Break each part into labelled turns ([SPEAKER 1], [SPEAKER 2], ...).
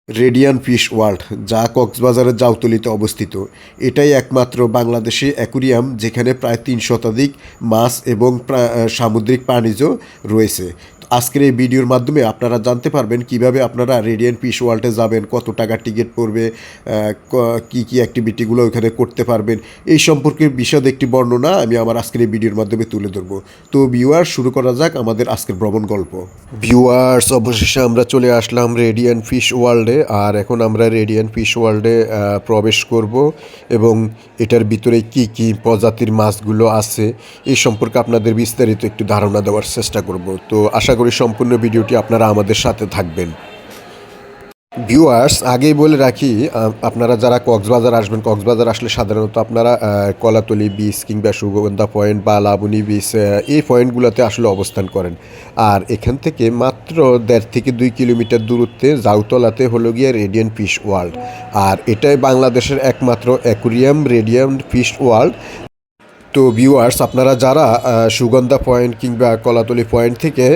[SPEAKER 1] Radian fish world, যা কক্সবাজারের জাউতলিতে অবস্থিত। এটাই একমাত্র বাংলাদেশি অ্যাকুরিয়াম যেখানে প্রায় ৩ শতাধিক মাছ এবং সামুদ্রিক প্রাণীজ রয়েছে। আজকের এই ভিডিওর মাধ্যমে আপনারা জানতে পারবেন কিভাবে আপনারা রেডিয়ান ফিশ ওয়ার্ল্ডে যাবেন, কত টাকা টিকিট পড়বে, কি কি অ্যাক্টিভিটিগুলো ওখানে করতে পারবেন, এই সম্পর্কে বিশদ একটি বর্ণনা আমি আমার আজকের এই ভিডিওর মাধ্যমে তুলে ধরবো। তো ভিউয়ার্স, শুরু করা যাক আমাদের আজকের ভ্রমণ গল্প। ভিউয়ার্স, অবশেষে আমরা চলে আসলাম রেডিয়ান ফিশ ওয়ার্ল্ডে। আর এখন আমরা রেডিয়ান ফিশ ওয়ার্ল্ডে প্রবেশ করব এবং এটার ভিতরে কি কি প্রজাতির মাছগুলো আছে এই সম্পর্কে আপনাদের বিস্তারিত একটু ধারণা দেওয়ার চেষ্টা করব। তো আশা করি সম্পূর্ণ ভিডিওটি আপনারা আমাদের সাথে থাকবেন। ভিউয়ার্স, আগেই বলে রাখি, আপনারা যারা কক্সবাজার আসবেন, কক্সবাজার আসলে সাধারণত আপনারা কলাতলি বিচ কিংবা সুগন্ধা পয়েন্ট বা লাবণী বিচ, এই পয়েন্টগুলোতে আসলে অবস্থান করেন। আর এখান থেকে মাত্র ১.৫ থেকে ২ কিলোমিটার দূরত্বে জাউতলাতে হলো গিয়ে রেডিয়ান ফিশ ওয়ার্ল্ড। আর এটাই বাংলাদেশের একমাত্র অ্যাকুরিয়াম রেডিয়ান ফিশ ওয়ার্ল্ড। তো ভিউয়ার্স, আপনারা যারা সুগন্ধা পয়েন্ট কিংবা কলাতলি পয়েন্ট থেকে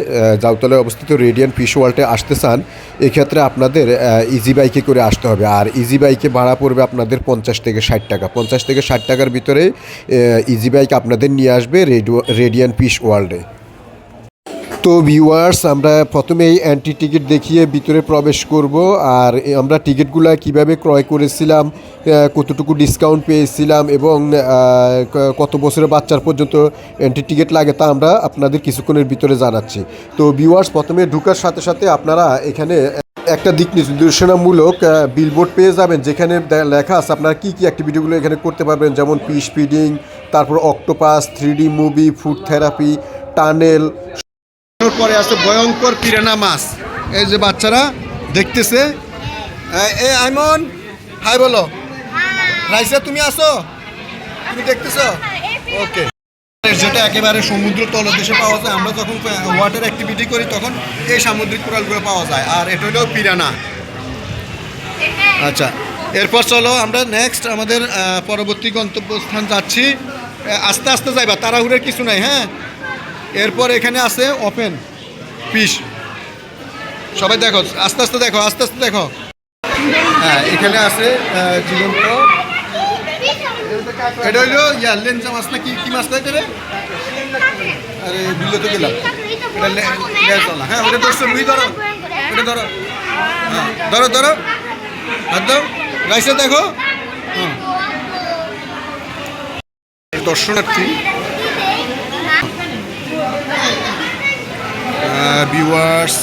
[SPEAKER 1] জাউতলায় অবস্থিত রেডিয়ান ফিশ ওয়ার্ল্ডে আসতে চান, এক্ষেত্রে আপনাদের ইজি বাইকে করে আসতে হবে। আর ইজি বাইকে ভাড়া পড়বে আপনাদের ৫০ থেকে ৬০ টাকা। ৫০ থেকে ৬০ টাকার ভিতরে ইজি বাইক আপনাদের নিয়ে আসবে রেডিয়ান ফিশ ওয়ার্ল্ডে। তো ভিউয়ার্স, আমরা প্রথমেই অ্যান্টি টিকিট দেখিয়ে ভিতরে প্রবেশ করব। আর আমরা টিকিটগুলো কিভাবে ক্রয় করেছিলাম, কতটুকু ডিসকাউন্ট পেয়েছিলাম এবং কত বছরের বাচ্চার পর্যন্ত অ্যান্টি টিকিট লাগে তা আমরা আপনাদের কিছুক্ষণের ভিতরে জানাচ্ছি। তো ভিউয়ার্স, প্রথমে ঢোকার সাথে সাথে আপনারা এখানে একটা দিক নির্দেশনামূলক বিলবোর্ড পেয়ে যাবেন, যেখানে লেখা আছে আপনারা কী কী অ্যাক্টিভিটিগুলো এখানে করতে পারবেন, যেমন ফিশ ফিডিং, তারপর octopus, 3D movie, food therapy, tunnel.
[SPEAKER 2] পরে আছে ভয়ঙ্কর পিরানা মাছ। এই যে বাচ্চারা দেখতেছে। এ আইমন, হাই বলো। রাইসা, তুমি আসো, তুমি দেখতেছো? ওকে। যেটা একেবারে সমুদ্র তলদেশে পাওয়া যায়। আমরা যখন ওয়াটার অ্যাক্টিভিটি করি তখন এই সামুদ্রিক কোরালগুলো পাওয়া যায়। আর এটা হলো পিরানা। আচ্ছা, এরপর চলো আমরা নেক্সট আমাদের পরবর্তী গন্তব্যস্থান যাচ্ছি। আস্তে আস্তে যাইবা, তাড়াহুড়োর কিছু নাই। হ্যাঁ, এরপর এখানে আছে ওপেন ফিশ। সবাই দেখো, আস্তে আস্তে দেখো, আস্তে আস্তে দেখো। হ্যাঁ, এখানে আছে জীবন্ত। এটা হইলো লেঞ্জা মাছ না কি কি মাছ তাই রে? আরে বিলে তো গেলাম। এটা লেজলা। হ্যাঁ, ওটা ধরছো, রুই ধরো, ওটা ধরো। হ্যাঁ, ধরো ধরো, হাত দাও। রাইসে দেখো। হ্যাঁ, দর্শনার্থী ভিউয়ার্স,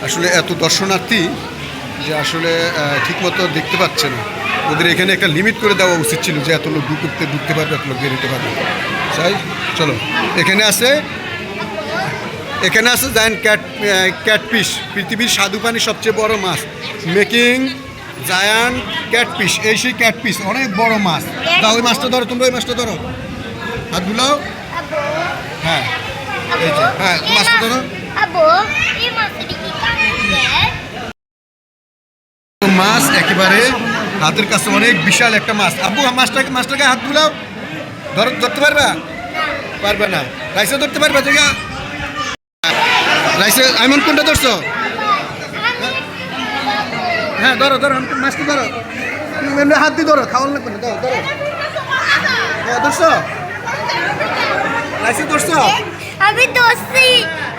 [SPEAKER 2] আসলে এত দর্শনার্থী যে আসলে ঠিকমতো দেখতে পাচ্ছে না। ওদের এখানে একটা লিমিট করে দেওয়া উচিত ছিল যে এত লোক ঢুকতে পারবে, এত লোক বেরোতে পারবে। তাই চলো, এখানে আছে জায়ান্ট ক্যাটফিশ, পৃথিবীর স্বাদু পানির সবচেয়ে বড় মাছ। মেকিং জায়ান্ট ক্যাটফিশ, এই সেই ক্যাটফিশ, অনেক বড় মাছ। দাও, ওই মাছটা ধরো, তোমরা ওই মাছটা ধরো, হাত বুলাও। হ্যাঁ, এই যে, হ্যাঁ, মাছটা ধরো। মাছ একেবারে হাতের কাছে, অনেক বিশাল একটা মাছ। আব্বু, মাছটাকে হাত বুলাও, ধরতে পারবা? পারবে না। রাইসে ধরতে পারবা? জায়গা রাইসে, আইমন কোনটা ধরছো? হ্যাঁ, ধরো ধরো, মাছটা ধরো, হাত দিয়ে ধরো, খাওয়ান লাগবে না। ধরো, হ্যাঁ, ধরছো? রাইসে ধরছো?
[SPEAKER 3] আমি ধরছি,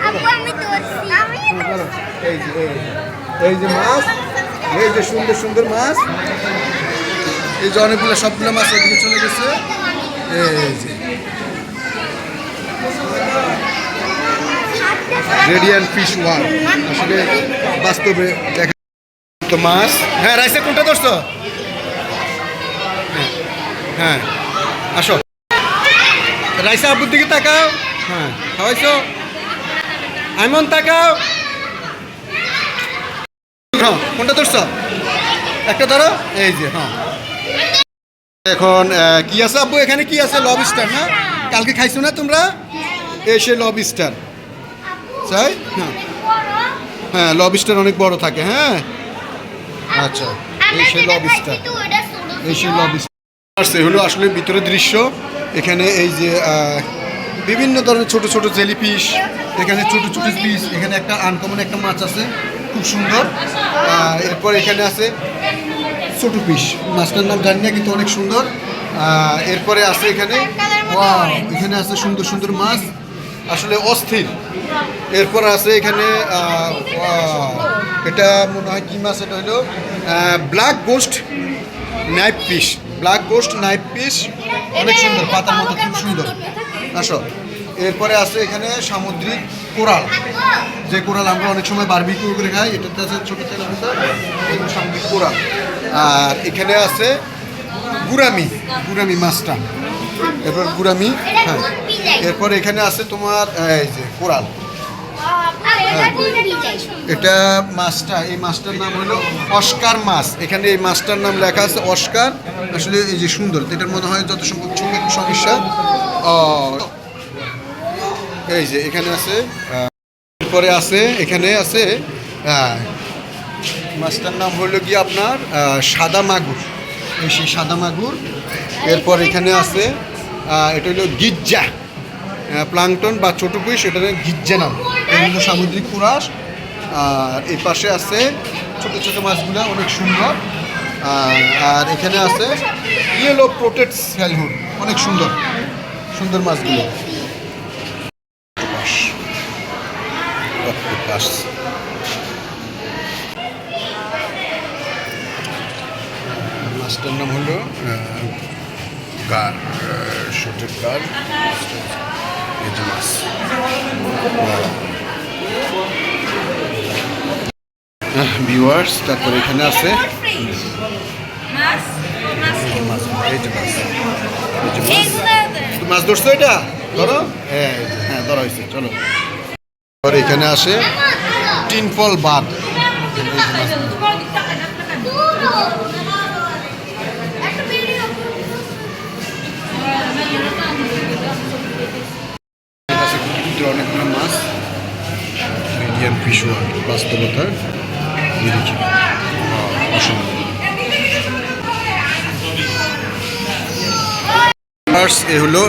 [SPEAKER 3] আব্বু আমি ধরছি।
[SPEAKER 2] এই যে মাছ, এই যে সুন্দর সুন্দর মাছ, এই যে অনেকগুলো, সবগুলো মাছ এদিকে চলে গেছে। এই যে রেডিয়ান ফিশ ওয়ার্ল্ড, আসলে বাস্তবে দেখা তো মাছ। হ্যাঁ, রাইসে কোনটা ধরছো? হ্যাঁ, আসো। রাইসা, আব্বুর দিকে তাকাও। হ্যাঁ, খাওয়াইছো? আইমন তাকাও। কোনটা ধরছো? একটা ধরো, এই যে। হ্যাঁ, এখন কি আছে আব্বু? এখানে কি আছে? লবস্টার না? কালকে খাইছো না তোমরা? এই সে লবস্টার। চাই? হ্যাঁ, হ্যাঁ, লবস্টার অনেক বড় থাকে। হ্যাঁ, আচ্ছা, এই সে লবস্টার, এই সে লবস্টার। সে হলো আসলে ভিতরের দৃশ্য। এখানে এই যে বিভিন্ন ধরনের ছোট ছোট জেলিফিশ, এখানে ছোট ছোট ফিশ। এখানে একটা আনকমন একটা মাছ আছে, খুব সুন্দর। এরপর এখানে আছে ছোট পিস, মাছটার নাম জানি না কিন্তু অনেক সুন্দর। এরপরে আছে এখানে ওয়াও, এখানে আছে সুন্দর সুন্দর মাছ, আসলে অস্থির। এরপর আছে এখানে ওয়াও, এটা মনে হয় কি মাছ, এটা হলো black ghost knife piece, black ghost knife piece, অনেক সুন্দর, পাতার মতো খুব সুন্দর। আসো, এরপরে আছে এখানে সামুদ্রিক কোরাল, যে কোরাল আমরা অনেক সময় বারবিকিউ করে খাই, এটাতে আছে ছোটো তেলের মতো, এগুলো সামুদ্রিক কোরাল। আর এখানে আছে গুরামি, গুরামি মাছটা, এরপর গুরামি। হ্যাঁ, এরপর এখানে আছে তোমার এই যে কোরাল, এটা মাছটা, এই মাছটার নাম হলো অস্কার মাছ। এখানে এই মাছটার নাম লেখা আছে অস্কার, আসলে এই যে সুন্দর, এটার মনে হয় যত সম্ভব চোখের একটু সমস্যা। এই যে এখানে আছে, এরপরে আছে এখানে আছে মাছটার নাম হলো কি আপনার সাদা মাগুর, এই সেই সাদা মাগুর। এরপর এখানে আছে এটা হলো গিজ্জা, প্লাংটন বা ছোটো পিস, এটা গিজ্জা নাম, এগুলো সামুদ্রিক কুরাস। আর এই পাশে আছে ছোটো ছোটো মাছগুলো অনেক সুন্দর। আর এখানে আছে ইয়েলো প্রোটেক্ট স্যালহুড, অনেক সুন্দর সুন্দর মাছগুলো। মাছটার নাম হলো গার, শুটের গার, এই যে মাছ। ভিউয়ার্স, তারপরে এখানে আছে এই যে মাছ, এই যে মাছ, মাছ ধরছো, এটা ধরো, হ্যাঁ হ্যাঁ ধরা হয়েছে, চলো। আর এখানে আসে টিনফল বাদ, অনেকগুলো মাছ, মিডিয়াম ফিশ ওয়ার্ল্ড, বাস্তবতার নিরিখে অসম্ভব। এ হলো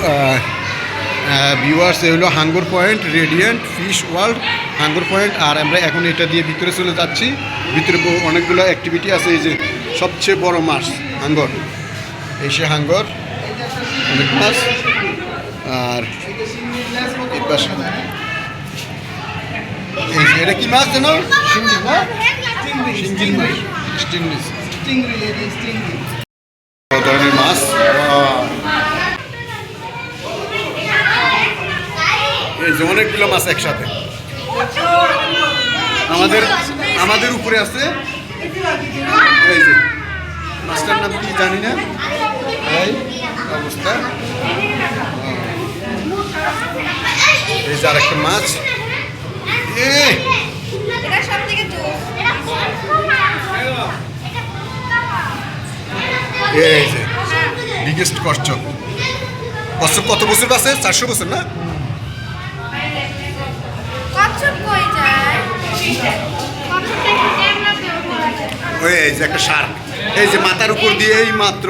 [SPEAKER 2] ভিউয়ার্স, এ হলো Hangor point radiant fish world, Hangor point. আর আমরা এখন এটা দিয়ে ভিতরে চলে যাচ্ছি, ভিতরে অনেকগুলো অ্যাক্টিভিটি আছে। এই যে সবচেয়ে বড় মাছ হাঙ্গর, এই সে হাঙ্গর, অনেক মাছ। আর এই পাশে এই যে এটা কি মাছ যেন, শিঙ্গি না, শিঙ্গির মাছ, ধরনের মাছ। এই যে অনেকগুলো মাছ একসাথে আমাদের উপরে আছে। এই যে মাছটার নাম কি জানি না, এই অবস্থা। এই যে আরেকটা মাছ, এই যে বিগেস্ট কচ্ছপ। কচ্ছপ কত বছর আছে? 400 বছর না? ওই এই যে একটা শার্ক, এই যে মাথার উপর দিয়ে এই মাত্র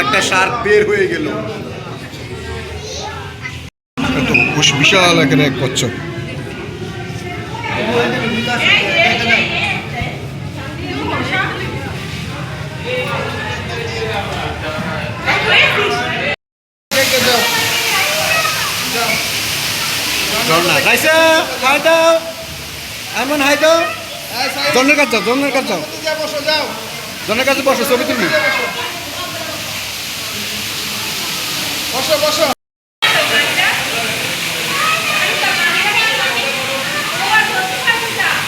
[SPEAKER 2] একটা শার্ক বের হয়ে গেল। বিশাল এখানে এক কচ্ছপ। হাই দাও, এমন হাই দাও, জনের কাছে যাও, জনের কাছে যাও, জনের কাছে বসো, ছবি তুলবি। বসো বসো।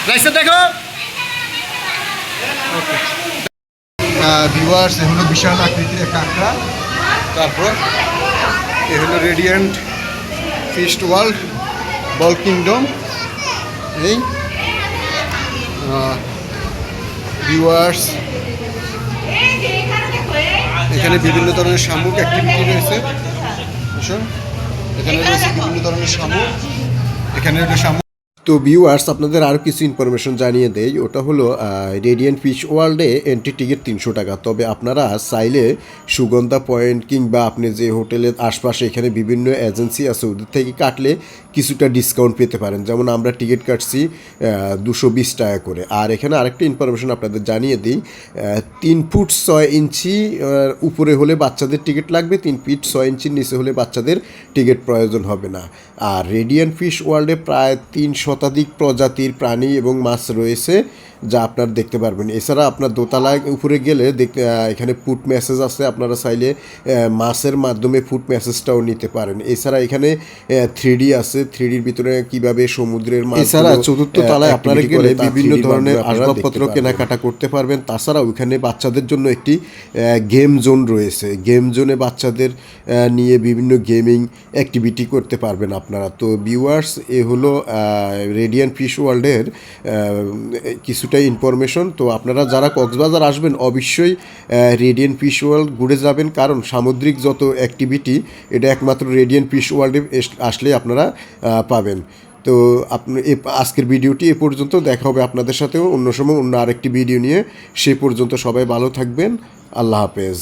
[SPEAKER 2] রাইসা দেখো। ভিউয়ার্স, এ হলো বিশাল আকৃতির একটা কাঁকড়া। তারপর এ হলো রেডিয়েন্ট ফিস্ট ওয়ার্ল্ড বল কিংডম। এই ভিউয়ার্স, এখানে বিভিন্ন ধরনের শামুক অ্যাক্টিভিটি রয়েছে। এখানে রয়েছে বিভিন্ন ধরনের শামুক, এখানে একটা শামুক।
[SPEAKER 1] তো ভিউয়ার্স আপনাদের আরও কিছু ইনফরমেশন জানিয়ে দেই, ওটা হলো রেডিয়েন্ট ফিশ ওয়ার্ল্ডে এন্ট্রি টিকিট 300 টাকা। তবে আপনারা চাইলে সুগন্ধা পয়েন্ট কিংবা আপনি যে হোটেলের আশপাশে এখানে বিভিন্ন এজেন্সি আছে ওদের থেকে কাটলে কিছুটা ডিসকাউন্ট পেতে পারেন। যেমন আমরা টিকিট কাটছি 220 টাকা করে। আর এখানে আরেকটা ইনফরমেশন আপনাদের জানিয়ে দিই, 3 ফুট 6 ইঞ্চি উপরে হলে বাচ্চাদের টিকিট লাগবে, 3 ফিট 6 ইঞ্চির নিচে হলে বাচ্চাদের টিকিট প্রয়োজন হবে না। আর রেডিয়েন্ট ফিশ ওয়ার্ল্ডে প্রায় 3 শতাধিক প্রজাতির প্রাণী এবং মাছ রয়েছে যা আপনারা দেখতে পারবেন। এছাড়া আপনার দোতলায় উপরে গেলে এখানে ফুড মেসেজ আছে, আপনারা চাইলে মাছের মাধ্যমে ফুড মেসেজটাও নিতে পারেন। এছাড়া এখানে 3D আছে, 3Dর ভিতরে কিভাবে সমুদ্রের মাছ। এছাড়া চতুর্থ তলায় আপনারা গেলে বিভিন্ন ধরনের আসবাবপত্র কেনাকাটা করতে পারবেন। তাছাড়াও এখানে বাচ্চাদের জন্য একটি গেম জোন রয়েছে। গেম জোনে বাচ্চাদের নিয়ে বিভিন্ন গেমিং অ্যাক্টিভিটি করতে পারবেন আপনারা। তো ভিউয়ার্স, এ হলো রেডিয়েন্ট ফিশ ওয়ার্ল্ডের কিছুটা ইনফরমেশন। তো আপনারা যারা কক্সবাজার আসবেন অবশ্যই রেডিয়েন্ট ফিশ ওয়ার্ল্ড ঘুরে যাবেন, কারণ সামুদ্রিক যত অ্যাক্টিভিটি এটা একমাত্র রেডিয়েন্ট ফিশ ওয়ার্ল্ডে আসলে আপনারা পাবেন। তো আজকের ভিডিওটি এ পর্যন্ত। দেখা হবে আপনাদের সাথেও অন্য সময় অন্য আরেকটি ভিডিও নিয়ে। সে পর্যন্ত সবাই ভালো থাকবেন। আল্লাহ হাফেজ।